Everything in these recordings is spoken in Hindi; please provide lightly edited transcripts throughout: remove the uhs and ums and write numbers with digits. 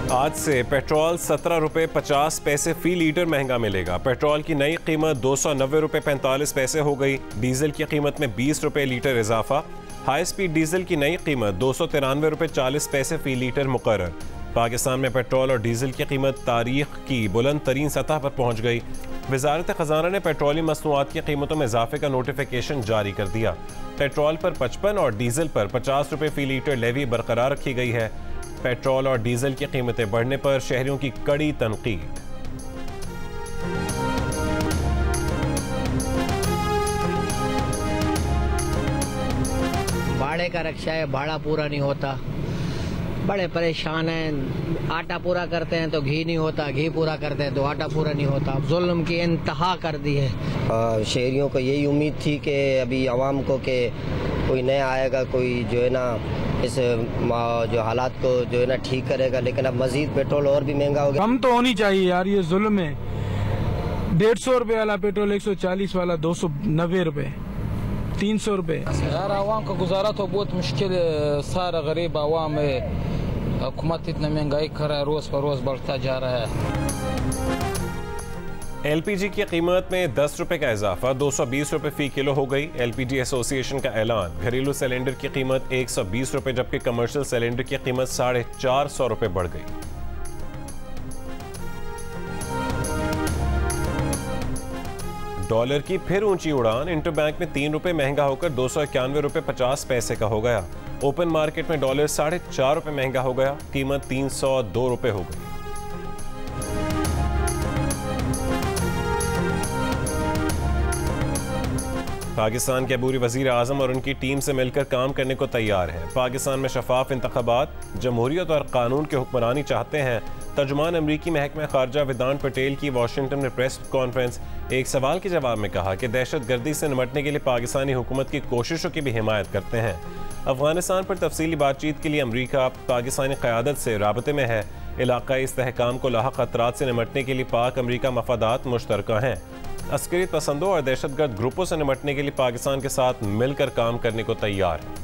आज से पेट्रोल 17 रुपये 50 पैसे फी लीटर महंगा मिलेगा। पेट्रोल की नई कीमत 290 रुपये 45 पैसे हो गई। डीजल की कीमत में 20 रुपये लीटर इजाफा। हाई स्पीड डीजल की नई कीमत 293 रुपये 40 पैसे फी लीटर मुकर्रर। पाकिस्तान में पेट्रोल और डीजल की कीमत तारीख की बुलंद तरीन सतह पर पहुँच गई। वजारत खजाना ने पेट्रोलियम मसनूआत की कीमतों में इजाफे का नोटिफिकेशन जारी कर दिया। पेट्रोल पर 55 और डीजल पर 50 रुपये फी लीटर लेवी बरकरार रखी गई है। पेट्रोल और डीजल की कीमतें बढ़ने पर शहरियों की कड़ी तनकीद। भाड़े का रक्षा है, भाड़ा पूरा नहीं होता, बड़े परेशान हैं। आटा पूरा करते हैं तो घी नहीं होता, घी पूरा करते हैं तो आटा पूरा नहीं होता। जुल्म की इंतहा कर दी है। शहरियों को यही उम्मीद थी कि अभी आवाम को कि कोई नया आएगा, कोई जो है ना इस जो हालात को जो है ना ठीक करेगा, लेकिन अब मजीद पेट्रोल और भी महंगा हो गया। कम तो होनी चाहिए यार, ये जुल्म है। 150 रुपए वाला पेट्रोल 140 वाला 290 रुपए, 300 रुपए। यार आवाम का गुजारा तो बहुत मुश्किल, सारा गरीब आवाम है। हुकूमत इतना महंगाई कर रहा है, रोज पर रोज बढ़ता जा रहा है। एलपीजी की कीमत में 10 रुपए का इजाफा 220 रुपए फी किलो हो गई। एलपीजी एसोसिएशन का ऐलान, घरेलू सिलेंडर की कीमत 120 रुपए जबकि कमर्शियल सिलेंडर की कीमत 450 रुपए बढ़ गई। डॉलर की फिर ऊंची उड़ान, इंटरबैंक में 3 रुपए महंगा होकर 291 रुपए 50 पैसे का हो गया। ओपन मार्केट में डॉलर 4.5 रुपए महंगा हो गया, कीमत 302 रुपए हो गई। पाकिस्तान के अबूरी वजीर आजम और उनकी टीम से मिलकर काम करने को तैयार हैं। पाकिस्तान में शफाफ इंतखाबात, जमहूरियत और कानून की हुक्मरानी चाहते हैं। तर्जुमान अमरीकी महकमा खारजा वेदांत पटेल की वाशिंगटन में प्रेस कॉन्फ्रेंस, एक सवाल के जवाब में कहा कि दहशत गर्दी से निपटने के लिए पाकिस्तानी हुकूमत की कोशिशों की भी हिमायत करते हैं। अफगानिस्तान पर तफसीली बातचीत के लिए अमरीका पाकिस्तानी क़यादत से राबते में है। इलाकाई इस्तेहकाम को लाहक खतरात से निपटने के लिए पाक अमरीका मफादात मुश्तरका हैं। अस्करी पसंदों और दहशतगर्द ग्रुपों से निपटने के लिए पाकिस्तान के साथ मिलकर काम करने को तैयार है।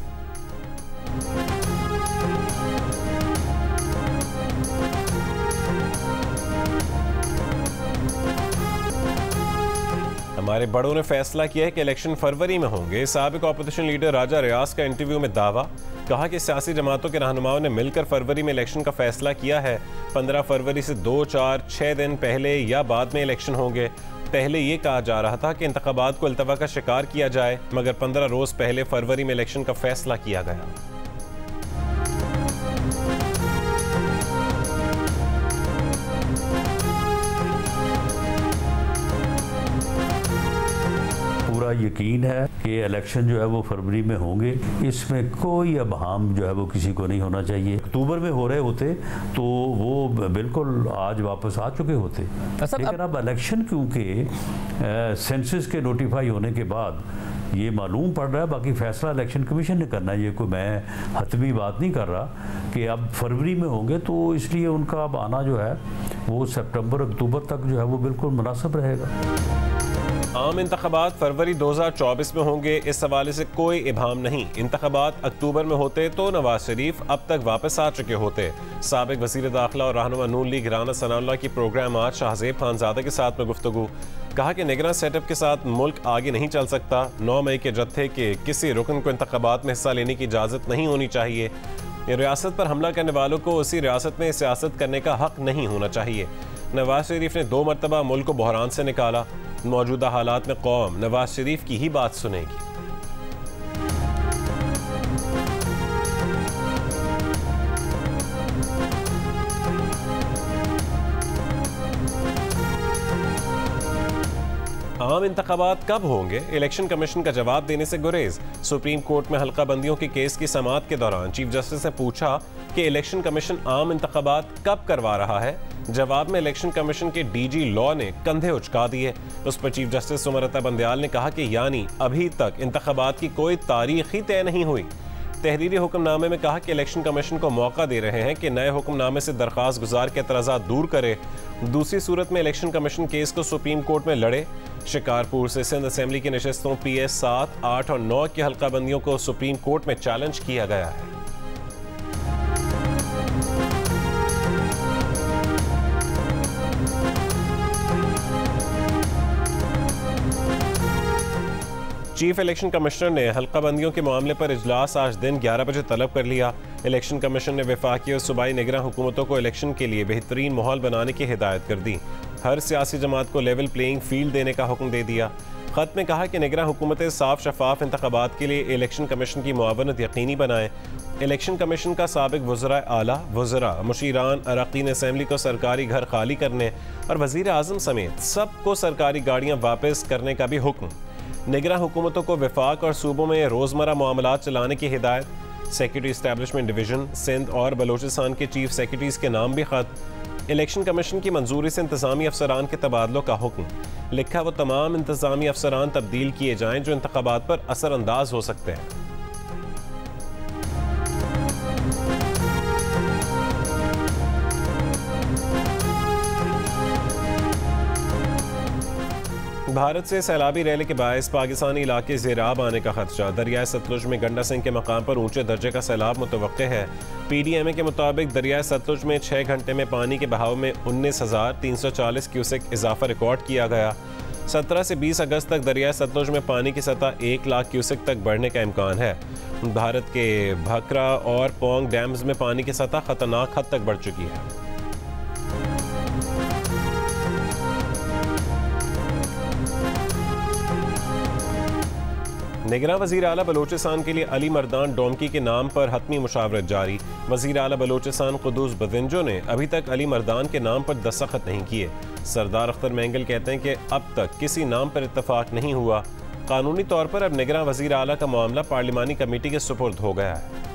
हमारे बड़ों ने फैसला किया है कि इलेक्शन फरवरी में होंगे। साबिक अपोजिशन लीडर राजा रियाज का इंटरव्यू में दावा, कहा कि सियासी जमातों के रहनुमाओं ने मिलकर फरवरी में इलेक्शन का फैसला किया है। 15 फरवरी से 2, 4, 6 दिन पहले या बाद में इलेक्शन होंगे। पहले ये कहा जा रहा था कि इंतखाबात को अल्तवा का शिकार किया जाए, मगर 15 रोज पहले फरवरी में इलेक्शन का फैसला किया गया। पूरा यकीन है कि इलेक्शन जो है वो फरवरी में होंगे, इसमें कोई अबहाम जो है वो किसी को नहीं होना चाहिए। अक्टूबर में हो रहे होते तो वो बिल्कुल आज वापस आ चुके होते, लेकिन अब इलेक्शन क्योंकि सेंसस के नोटिफाई होने के बाद ये मालूम पड़ रहा है, बाकी फैसला इलेक्शन कमीशन ने करना है। ये कोई मैं हतमी बात नहीं कर रहा कि अब फरवरी में होंगे, तो इसलिए उनका अब आना जो है वो सितंबर अक्टूबर तक जो है वो बिल्कुल मुनासिब रहेगा। आम इंतखाबात फरवरी 2024 में होंगे, इस हवाले से कोई इबाम नहीं। इंतखाबात अक्टूबर में होते तो नवाज शरीफ अब तक वापस आ चुके होते। साबिक वज़ीर दाखिला और रहनुमा नून लीग राना सनाउल्लाह की प्रोग्राम आज शाहज़ेब खानज़ादा के साथ में गुफ्तगू, कहा कि निगरान सेटअप के साथ मुल्क आगे नहीं चल सकता। 9 मई के जत्थे के किसी रुकन को इंतखाबात में हिस्सा लेने की इजाज़त नहीं होनी चाहिए। रियासत पर हमला करने वालों को उसी रियासत में सियासत करने का हक नहीं होना चाहिए। नवाज शरीफ ने 2 मरतबा मुल्क को बहरान से निकाला। मौजूदा हालात में कौम नवाज शरीफ की ही बात सुनेगी। आम इंतखाबात कब होंगे? इलेक्शन कमीशन का जवाब देने से गुरेज। सुप्रीम कोर्ट में हल्का बंदियों के केस की समाअत के दौरान चीफ जस्टिस ने पूछा कि इलेक्शन कमीशन आम इंतखाबात कब करवा रहा है। जवाब में इलेक्शन कमीशन के डीजी लॉ ने कंधे उचका दिए। उस पर चीफ जस्टिस सुमरता बंदयाल ने कहा कि यानी अभी तक इंतखाबात की कोई तारीख ही तय नहीं हुई। तहरीरी हुक्मनामे में कहा कि इलेक्शन कमीशन को मौका दे रहे हैं कि नए हुक्मनामे से दरख्वास्त गुजार के एतराज़ात दूर करे। दूसरी सूरत में इलेक्शन कमीशन केस को सुप्रीम कोर्ट में लड़े। शिकारपुर से सिंध असेंबली की नशस्तों PS 7, 8 और 9 की हल्का बंदियों को सुप्रीम कोर्ट में चैलेंज किया गया है। चीफ इलेक्शन कमिश्नर ने हल्का बंदियों के मामले पर इजलास आज दिन 11 बजे तलब कर लिया। इलेक्शन कमीशन ने वफाकी और सूबाई निगरान हुकूमतों को इलेक्शन के लिए बेहतरीन माहौल बनाने की हिदायत कर दी। हर सियासी जमात को लेवल प्लेइंग फील्ड देने का हुक्म दे दिया। खत में कहा कि निगरान हुकूमतें साफ शफाफ इंतखाबात के लिए इलेक्शन कमीशन की मुआवनत यकीनी बनाएं। इलेक्शन कमीशन का साबिक वज़रा आला, वज़रा, मुशीरान, अरकान असम्बली को सरकारी घर खाली करने और वज़ीर आज़म समेत सबको सरकारी गाड़ियाँ वापस करने का भी हुक्म। निगरान हुकूमतों को वफाक और सूबों में रोज़मर्रा मामलात चलाने की हिदायत। सेक्रेटरी इस्टेब्लिशमेंट डिवीज़न सिंध और बलोचिस्तान के चीफ सेक्रेटरीज के नाम भी खत। इलेक्शन कमीशन की मंजूरी से इंतजामी अफसरान के तबादलों का हुक्म। लिखा वो तमाम इंतजामी अफसरान तब्दील किए जाएं जो इंतखाबात पर असरअंदाज हो सकते हैं। भारत से सैलाबी रैली के बायस पाकिस्तानी इलाके ज़ेराब आने का खदशा। दरियाए सतलुज में गंडा सिंह के मकाम पर ऊंचे दर्जे का सैलाब मुतवक्के है। PDMA के मुताबिक दरियाए सतलुज में 6 घंटे में पानी के बहाव में 19,340 क्यूसेक इजाफा रिकॉर्ड किया गया। 17 से 20 अगस्त तक दरियाए सतलुज में पानी की सतह 1 लाख क्यूसेक तक बढ़ने का इम्कान है। भारत के भकरा और पोंग डैम्स में पानी की सतह खतरनाक हद तक बढ़ चुकी है। निगरान वज़ीर आला बलोचिस्तान के लिए अली मर्दान डोमकी के नाम पर हतमी मुशावरत जारी। वज़ीर आला बलोचिस्तान कुद्दूस बदिंजो ने अभी तक अली मर्दान के नाम पर दस्तखत नहीं किए। सरदार अख्तर मैंगल कहते हैं कि अब तक किसी नाम पर इत्तफाक नहीं हुआ। कानूनी तौर पर अब निगरान वज़ीर आला का मामला पार्लिमानी कमेटी के सुपुर्द हो गया है।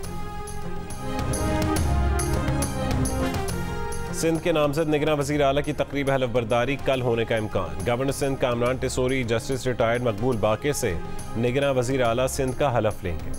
सिंध के नामजद निगरान वज़ीर आला की तकरीब हलफ बर्दारी कल होने का इम्कान। Governor Sindh Kamran Tessori justice retired Maqbool Baqar से निगरान वज़ीर आला सिंध का हलफ लेंगे।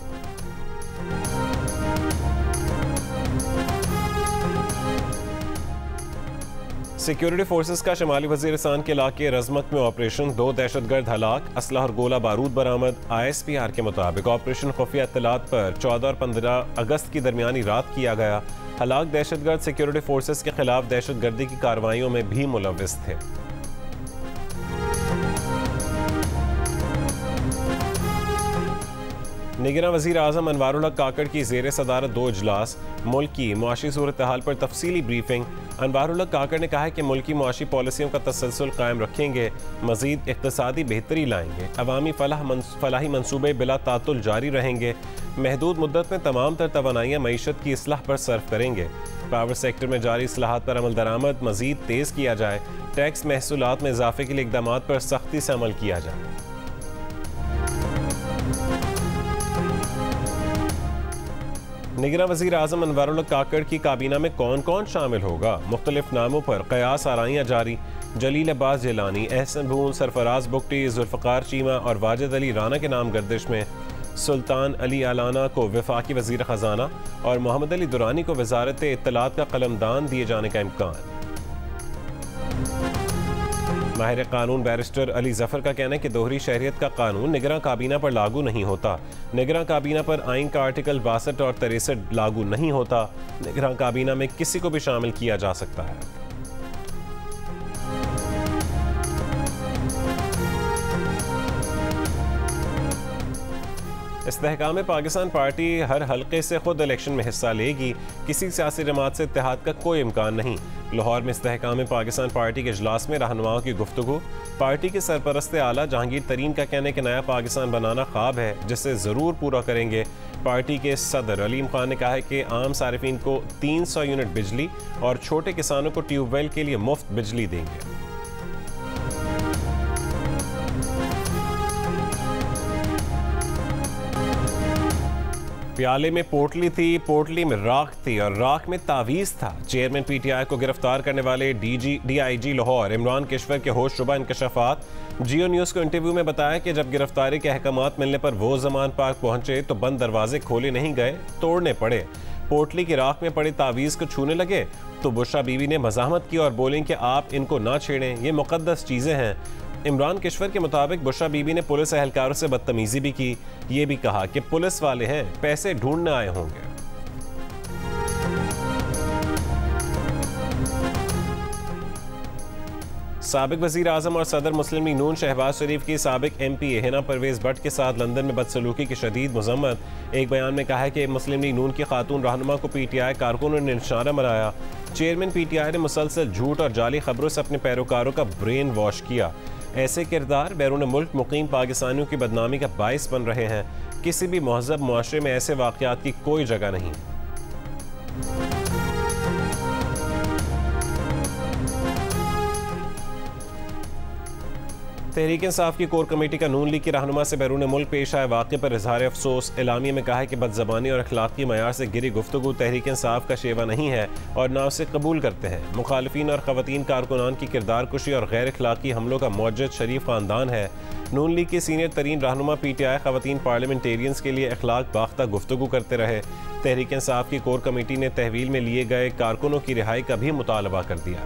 सिक्योरिटी फोर्सेस का शमाली वज़ीरिस्तान के इलाके रजमक में ऑपरेशन। 2 दहशतगर्द हलाक, असलहा और गोला बारूद बरामद। ISPR के मुताबिक ऑपरेशन खुफिया इत्तलात पर 14 और 15 अगस्त की दरमियानी रात किया गया। हलाक दहशतगर्द सिक्योरिटी फोर्सेस के खिलाफ दहशतगर्दी की कार्रवाइयों में भी मुलव्विस थे। निगरान वज़ीर आज़म अनवारुल हक काकड़ की ज़ेर सदारत 2 इजलास। मुल्क की मुआशी सूरत हाल पर तफसीली ब्रीफिंग। अनवारुल हक काकड़ ने कहा है कि मुल्की मुआशी पॉलिसियों का तसलसल कायम रखेंगे, मज़ीद इक़्तिसादी बेहतरी लाएंगे, अवामी फलाही मनसूबे बिला तातुल जारी रहेंगे, महदूद मुद्दत में तमाम तर तवानाइयाँ मईशत की इस्लाह पर सर्फ करेंगे। पावर सेक्टर में जारी इस्लाहात पर अमल दरामद मज़ीद तेज़ किया जाए। टैक्स महसूलात में इजाफे के लिए इक़दामात पर सख्ती से अमल किया जाए। निगरान वज़ीर आज़म अनवारुल हक काकड़ की काबीना में कौन कौन शामिल होगा? मुख्तलिफ नामों पर क़यास आराइयाँ जारी। जलील अब्बास जिलानी, एहसन भूल, सरफराज बुगटी, जुल्फ़कार चीमा और वाजिद अली राना के नाम गर्दिश में। सुल्तान अली आलाना को वफाकी वज़ीर ख़जाना और मोहम्मद अली दुरानी को वज़ारत इत्तलात का कलमदान दिए जाने का इम्कान। माहिर कानून बैरिस्टर अली जफर का कहना है कि दोहरी शहरियत का कानून निगरान काबीना पर लागू नहीं होता। निगरान काबीना पर आइन का आर्टिकल 62 और 63 लागू नहीं होता। निगरान काबीना में किसी को भी शामिल किया जा सकता है। इस्तेहकाम पाकिस्तान पार्टी हर हल्के से खुद इलेक्शन में हिस्सा लेगी। किसी सियासी जमात से इत्तेहाद का कोई इम्कान नहीं। लाहौर में इस्तेहकाम पाकिस्तान पार्टी के इजलास में रहनुमाओं की गुफ्तगू। पार्टी के सरपरस्त आला जहांगीर तरीन का कहना है कि नया पाकिस्तान बनाना ख्वाब है जिसे ज़रूर पूरा करेंगे। पार्टी के सदर अलीम खान ने कहा है कि आम सारिफीन को 300 यूनिट बिजली और छोटे किसानों को ट्यूबवेल के लिए मुफ्त बिजली देंगे। प्याले में पोटली थी, पोटली में राख थी और राख में तावीज़ था। चेयरमैन PTI को गिरफ्तार करने वाले DIG लाहौर इमरान किश्वर के होशरुबा इंकशाफात। जियो न्यूज़ को इंटरव्यू में बताया कि जब गिरफ्तारी के अहकामात मिलने पर वो ज़मान पार्क पहुंचे तो बंद दरवाजे खोले नहीं गए, तोड़ने पड़े। पोटली की राख में पड़े तावीज़ को छूने लगे तो बुशरा बीवी ने मज़ाहमत की और बोलें कि आप इनको ना छेड़ें, ये मुक़द्दस चीज़ें हैं। इमरान किश्वर के मुताबिक बुशरा बीबी ने पुलिस एहलकारों से बदतमीजी भी की। ये भी कहा कि पुलिस वाले हैं, पैसे ढूंढने आए होंगे। साबिक वज़ीर आज़म और सदर मुस्लिम लीग नून शहबाज शरीफ की साबिक MP हिना परवेज़ भट्ट के साथ लंदन में बदसलूकी की शदीद मज़म्मत। एक बयान में कहा है कि मुस्लिम लीग नून की खातून रहनुमा को PTI कारकुनों ने निशाना बनाया। चेयरमैन PTI ने मुसलसल झूठ और जाली खबरों से अपने पैरोकारों का ब्रेन वॉश किया। ऐसे किरदार बैरून मुल्क मुकीम पाकिस्तानियों की बदनामी का बाइस बन रहे हैं। किसी भी महज़ब मुआशरे में ऐसे वाक़यात की कोई जगह नहीं। तहरीक इंसाफ की कोर कमेटी का नून लीग की रहनुमा से बैरून मुल्क पेश आए वाक़े पर इजहार अफसोस। एलामिया में कहा है कि बदज़बानी और अखलाकी मयार से गिरी गुफ्तगू तहरीक इंसाफ का शेवा नहीं है और ना उसे कबूल करते हैं। मुखालिफिन और ख़वातीन कारकुनान की किरदार कुशी और गैर अखलाकी हमलों का मौजूद शरीफ ख़ानदान है। नून लीग के सीनियर तरीन रहनुमा PTI ख़वातीन पार्लियामेंटेरियंस के लिए अखलाक बाख्ता गुफ्तगू करते रहे। तहरीक इंसाफ की कोर कमेटी ने तहवील में लिए गए कारकुनों की रिहाई का भी मुतालबा कर दिया।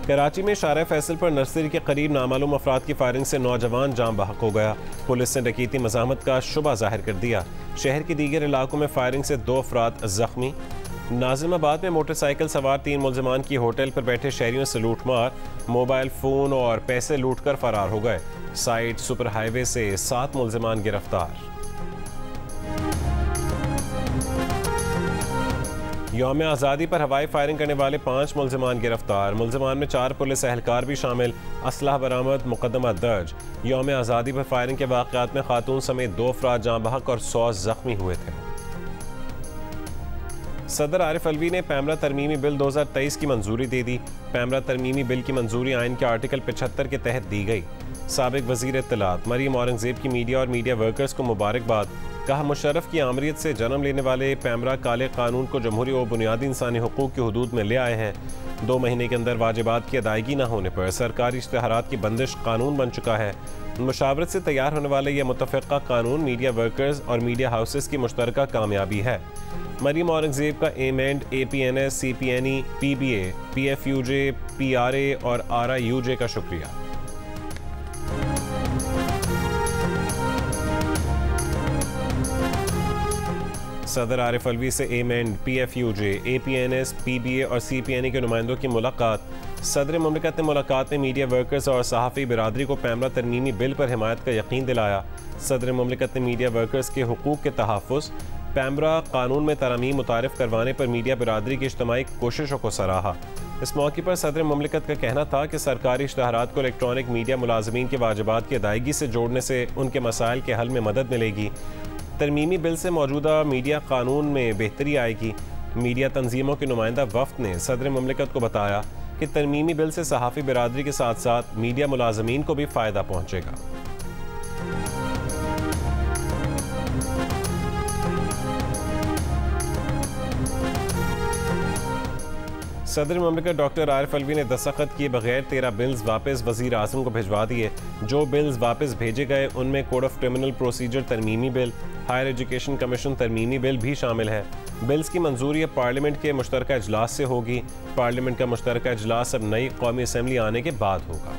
कराची में शारा फैसल पर नर्सरी के करीब नामालूम अफराद की फायरिंग से नौजवान जान बहक हो गया। पुलिस ने डकैती मज़ाहमत का शुबा जाहिर कर दिया। शहर के दीगर इलाकों में फायरिंग से 2 अफराद जख्मी। नाजिमाबाद में मोटरसाइकिल सवार 3 मुलजमान की होटल पर बैठे शहरियों से लूटमार, मोबाइल फ़ोन और पैसे लूटकर फरार हो गए। साइड सुपर हाईवे से 7 मुलजमान गिरफ्तार। यौम आज़ादी पर हवाई फायरिंग करने वाले 5 मुलजमान गिरफ्तार। मुलजमान में 4 पुलिस एहलकार भी शामिल। असलहा बरामद, मुकदमा दर्ज। यौम आज़ादी पर फायरिंग के वाक़यात में खातून समेत 2 अफराद जाँ बहक और 100 जख्मी हुए थे। सदर आरिफ अलवी ने पैमरा तरमीमी बिल 2023 की मंजूरी दे दी। पैमरा तरमीमी बिल की मंजूरी आइन के आर्टिकल 75 के तहत दी गई। साबिक वज़ीर इत्तलात मरियम औरंगज़ेब की मीडिया और मीडिया वर्कर्स को मुबारकबाद। कहा, मुशर्रफ की आमरीत से जन्म लेने वाले पैमरा काले कानून को जमहूरी और बुनियादी इंसानी हुकूक की हदूद में ले आए हैं। 2 महीने के अंदर वाजिबात की अदायगी न होने पर सरकारी इश्तिहारात की बंदिश कानून बन चुका है। मुशावरत से तैयार होने वाले यह मुतफ़िक़ा कानून मीडिया वर्कर्स और मीडिया हाउसेस की मुश्तरका कामयाबी है। मरियम औरंगज़ेब का amend, APNS, CPNE, PBA, PFUJ, PRA और RIUJ का शुक्रिया। सदर आरिफ अलवी से एमेंड, PFUJ, APNS, PBA और CPNE के नुमाइंदों की मुलाकात। सदर मुमलिकत ने मुलाकात में मीडिया वर्कर्स और सहाफ़ी बिरादरी को पैमरा तरमीमी बिल पर हिमायत का यकीन दिलाया। सदर मुमलिकत ने मीडिया वर्कर्स के हुकूक के तहफ़्फ़ुज़, पैमरा कानून में तरमीम मुतारिफ करवाने पर मीडिया बिरादरी की इज्तिमाई कोशिशों को सराहा। इस मौके पर सदर मुमलिकत का कहना था कि सरकारी इश्तिहारात को इलेक्ट्रॉनिक मीडिया मुलाजमीन के वाजिबात की अदायगी से जोड़ने से उनके मसाइल के हल में मदद मिलेगी। तरमीमी बिल से मौजूदा मीडिया कानून में बेहतरी आएगी। मीडिया तंजीमों के नुमाइंदा वफ़द ने सदर मुमलिकत को बताया कि तरमीमी बिल से सहाफ़ी बिरादरी के साथ साथ मीडिया मुलाजमीन को भी फ़ायदा पहुँचेगा। सदर मुमलिकत डॉक्टर आरिफ अलवी ने दस्तखत किए बगैर 13 बिल्स वापस वज़ीर आज़म को भिजवा दिए। जो बिल्स वापस भेजे गए उनमें कोड ऑफ क्रिमिनल प्रोसीजर तरमीमी बिल, हायर एजुकेशन कमीशन तरमीमी बिल भी शामिल है। बिल्स की मंजूरी अब पार्लियामेंट के मुश्तरका इजलास से होगी। पार्लियामेंट का मुश्तरका इजलास अब नई कौमी असम्बली आने के बाद होगा।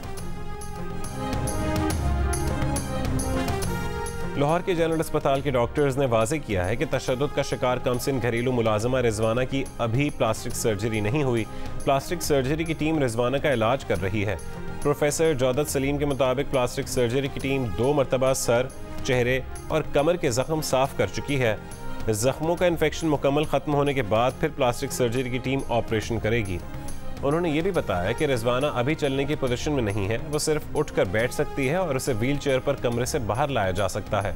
लाहौर के जनरल अस्पताल के डॉक्टर्स ने वाज़ेह किया है कि तशद्दुद का शिकार कमसिन घरेलू मुलाजमा रिजवाना की अभी प्लास्टिक सर्जरी नहीं हुई। प्लास्टिक सर्जरी की टीम रिजवाना का इलाज कर रही है। प्रोफेसर जौदत सलीम के मुताबिक प्लास्टिक सर्जरी की टीम 2 मरतबा सर, चेहरे और कमर के जख्म साफ कर चुकी है। जख्मों का इन्फेक्शन मुकम्मल ख़त्म होने के बाद फिर प्लास्टिक सर्जरी की टीम ऑपरेशन करेगी। उन्होंने ये भी बताया कि रिजवाना अभी चलने की पोजीशन में नहीं है, वो सिर्फ उठकर बैठ सकती है और उसे व्हील चेयर पर कमरे से बाहर लाया जा सकता है।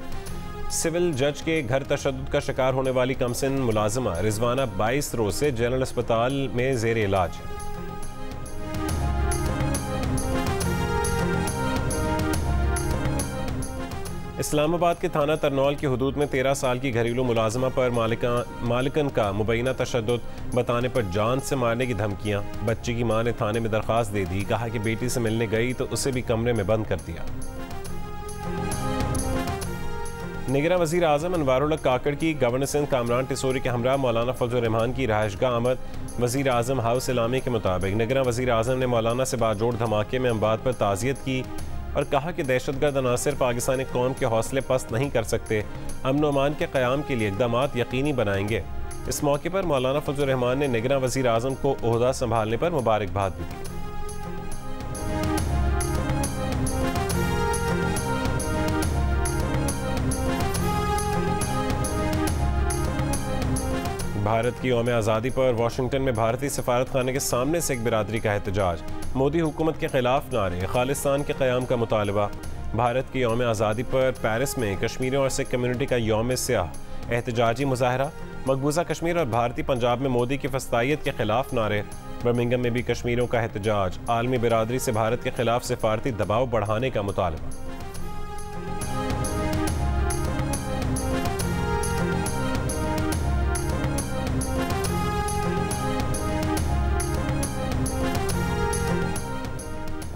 सिविल जज के घर तशद्दुद का शिकार होने वाली कमसिन मुलाजिमा रिजवाना 22 रोज से जनरल अस्पताल में ज़ेर इलाज है। इस्लामाबाद के थाना तरनौल की हदूद में 13 साल की घरेलू मुलाजमा पर मालिकन का मुबैना तशद्दुद बताने पर जान से मारने की धमकियां। बच्ची की मां ने थाने में दरख्वास्त दे दी। कहा कि बेटी से मिलने गई तो उसे भी कमरे में बंद कर दिया। निगरां वज़ीर आज़म अनवारुल हक काकड़ की गवर्नर सिंध कामरान टिसोरी के हमरा मौलाना फजल रहमान की रहायशगाह आमद। वज़ीर आज़म हाउस इलामी के मुताबिक निगरां वज़ीर आज़म ने मौलाना से बाजोड़ धमाके में अमवात पर ताज़ियत की और कहा कि दहशतगर्द अनासर पाकिस्तानी कौम के हौसले पस्त नहीं कर सकते। अमन और अमान के क़याम के लिए इक़दाम यकीनी बनाएंगे। इस मौके पर मौलाना फजल रहमान ने निगरां वज़ीर आज़म को ओहदा संभालने पर मुबारकबाद भी दी। भारत की यौम आज़ादी पर वाशिंगटन में भारतीय सफारत खाने के सामने सिख बिरादरी का एहतजाज। मोदी हुकूमत के खिलाफ नारे, खालिस्तान के क़याम का मुतालबा। भारत की यौम आज़ादी पर पेरिस में कश्मीरियों और सिख कम्यूनिटी का यौम स्याह एहतजाजी मुजाहरा। मकबूजा कश्मीर और भारतीय पंजाब में मोदी की फस्तायत के खिलाफ नारे। बर्मिंघम में भी कश्मीरियों का एहतजाज। आलमी बिरादरी से भारत के खिलाफ सिफारती दबाव बढ़ाने का मुतालबा।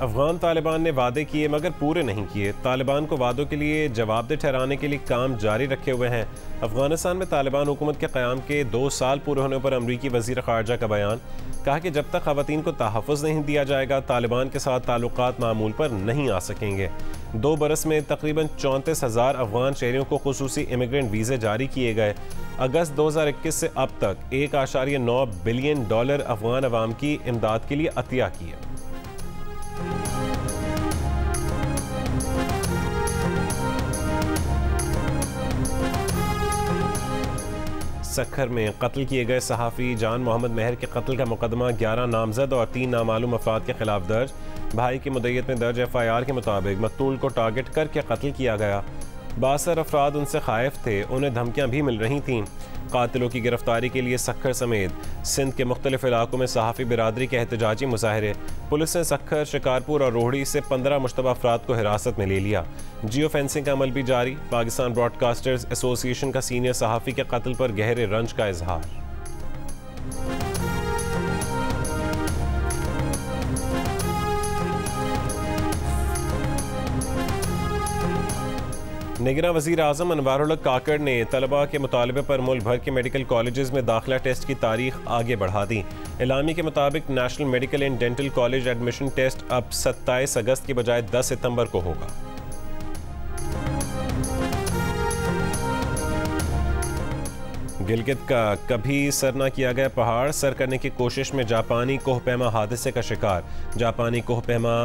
अफगान तालिबान ने वादे किए मगर पूरे नहीं किए। तालिबान को वादों के लिए जवाबदेह ठहराने के लिए काम जारी रखे हुए हैं। अफगानिस्तान में तालिबान हुकूमत के क़याम के 2 साल पूरे होने पर अमरीकी वज़ीर ख़ारजा का बयान। कहा कि जब तक ख़वातीन को तहफ़्फ़ुज़ नहीं दिया जाएगा तालिबान के साथ ताल्लुकात मामूल पर नहीं आ सकेंगे। 2 बरस में तकरीबन 34,000 अफगान शहरियों को खुसूसी इमिग्रेंट वीज़े जारी किए गए। अगस्त 2021 से अब तक $1.9 बिलियन अफगान अवाम की इमदाद के लिए अतिया किए। सखर में कत्ल किए गए सहाफ़ी जान मोहम्मद मेहर के कत्ल का मुकदमा 11 नामजद और 3 नामालूम अफराद के खिलाफ दर्ज। भाई की मुद्दत में दर्ज FIR के मुताबिक मकतूल को टारगेट करके कत्ल किया गया। 62 अफराद उनसे खाइफ थे, उन्हें धमकियां भी मिल रही थीं। कातिलों की गिरफ्तारी के लिए सखर समेत सिंध के मुख्तलिफ इलाकों में सहाफ़ी बिरादरी के एहतजाजी मुजाहरे। पुलिस ने सखर, शिकारपुर और रोहड़ी से 15 मुश्तबा अफराद को हिरासत में ले लिया। जियो फेंसिंग का अमल भी जारी। पाकिस्तान ब्रॉडकास्टर्स एसोसिएशन का सीनियर सहाफ़ी के कत्ल पर गहरे रंज का इजहार। निगरां वज़ीर आज़म अनवारुल हक काकड़ ने तलबा के मुतालबे पर मुल्क भर के मेडिकल कॉलेजेस में दाखिला टेस्ट की तारीख आगे बढ़ा दी। एलामी के मुताबिक national medical and dental college admission test अब 27 अगस्त की बजाय 10 सितंबर को होगा। गिलगित का कभी सर न किया गया पहाड़ सर करने की कोशिश में जापानी कोहपैमा हादसे का शिकार। जापानी कोहपैमा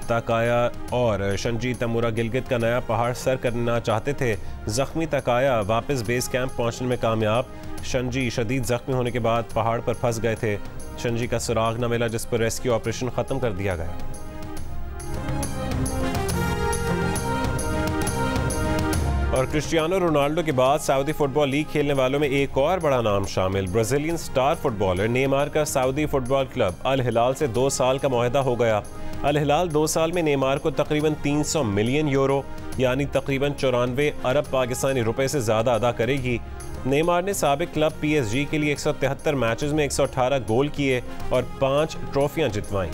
ताकाया और शंजी तमुरा गिलगित का नया पहाड़ सर करना चाहते थे। जख्मी ताकाया वापस बेस कैंप पहुंचने में कामयाब। शंजी शदीद जख्मी होने के बाद पहाड़ पर फंस गए थे। शंजी का सुराग न मिला जिस पर रेस्क्यू ऑपरेशन ख़त्म कर दिया गया। और क्रिस्टियानो रोनाल्डो के बाद सऊदी फुटबॉल लीग खेलने वालों में एक और बड़ा नाम शामिल। ब्राज़ीलियन स्टार फुटबॉलर नेमार का सऊदी फुटबॉल क्लब अल हिलाल से 2 साल का मुआहदा हो गया। अल हिलाल 2 साल में नेमार को तकरीबन 300 मिलियन यूरो यानी तकरीबन 94 अरब पाकिस्तानी रुपए से ज़्यादा अदा करेगी। नेमार ने साबिक क्लब PSG के लिए 173 मैचेस में 118 गोल किए और 5 ट्रॉफियां जितवाईं।